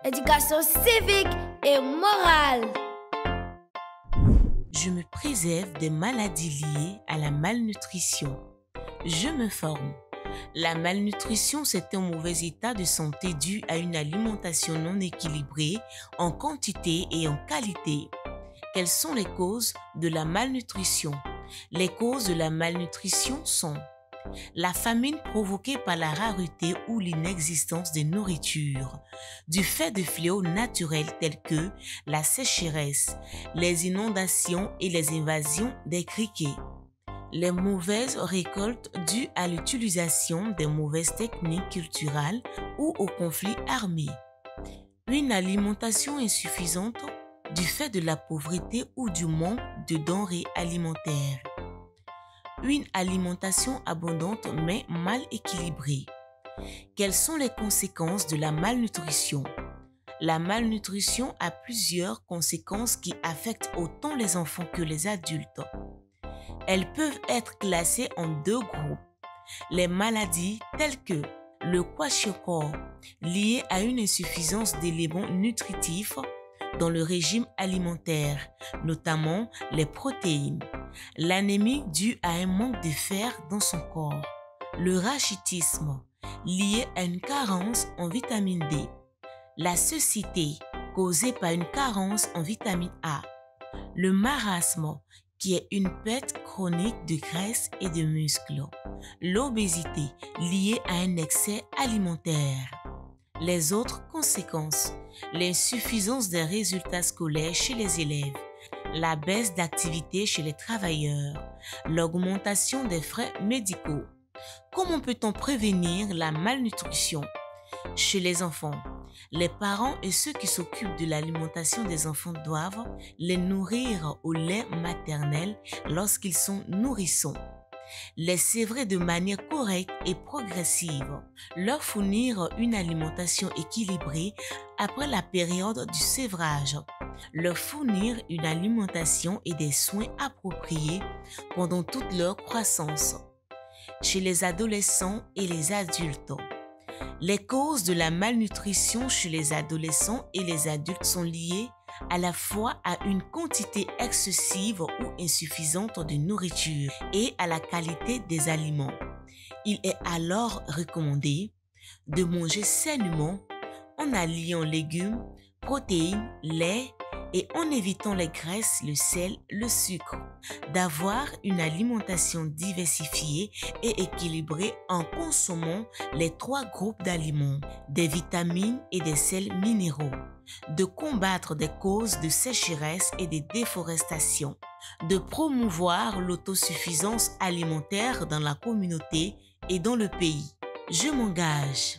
éducation civique et morale. Je me préserve des maladies liées à la malnutrition. Je me forme. La malnutrition, c'est un mauvais état de santé dû à une alimentation non équilibrée en quantité et en qualité. Quelles sont les causes de la malnutrition? Les causes de la malnutrition sont la famine provoquée par la rareté ou l'inexistence de nourriture, du fait de fléaux naturels tels que la sécheresse, les inondations et les invasions des criquets, les mauvaises récoltes dues à l'utilisation des mauvaises techniques culturelles ou aux conflits armés, une alimentation insuffisante du fait de la pauvreté ou du manque de denrées alimentaires, une alimentation abondante mais mal équilibrée. Quelles sont les conséquences de la malnutrition? La malnutrition a plusieurs conséquences qui affectent autant les enfants que les adultes. Elles peuvent être classées en deux groupes. Les maladies telles que le kwashiorkor, liées à une insuffisance d'éléments nutritifs dans le régime alimentaire, notamment les protéines, l'anémie due à un manque de fer dans son corps, le rachitisme, lié à une carence en vitamine D, la cécité, causée par une carence en vitamine A, le marasme, qui est une perte chronique de graisse et de muscles, l'obésité, liée à un excès alimentaire. Les autres conséquences, l'insuffisance des résultats scolaires chez les élèves, la baisse d'activité chez les travailleurs, l'augmentation des frais médicaux. Comment peut-on prévenir la malnutrition chez les enfants? Les parents et ceux qui s'occupent de l'alimentation des enfants doivent les nourrir au lait maternel lorsqu'ils sont nourrissons, les sévrer de manière correcte et progressive, leur fournir une alimentation équilibrée après la période du sévrage, leur fournir une alimentation et des soins appropriés pendant toute leur croissance. Chez les adolescents et les adultes, les causes de la malnutrition chez les adolescents et les adultes sont liées à la fois à une quantité excessive ou insuffisante de nourriture et à la qualité des aliments. Il est alors recommandé de manger sainement en alliant légumes, protéines, lait et en évitant les graisses, le sel, le sucre, d'avoir une alimentation diversifiée et équilibrée en consommant les trois groupes d'aliments, des vitamines et des sels minéraux, de combattre des causes de sécheresse et de déforestation, de promouvoir l'autosuffisance alimentaire dans la communauté et dans le pays. Je m'engage.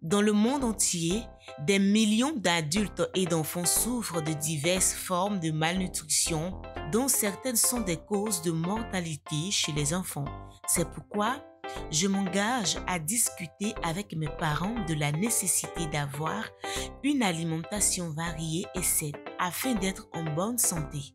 Dans le monde entier, des millions d'adultes et d'enfants souffrent de diverses formes de malnutrition, dont certaines sont des causes de mortalité chez les enfants. C'est pourquoi je m'engage à discuter avec mes parents de la nécessité d'avoir une alimentation variée et saine afin d'être en bonne santé.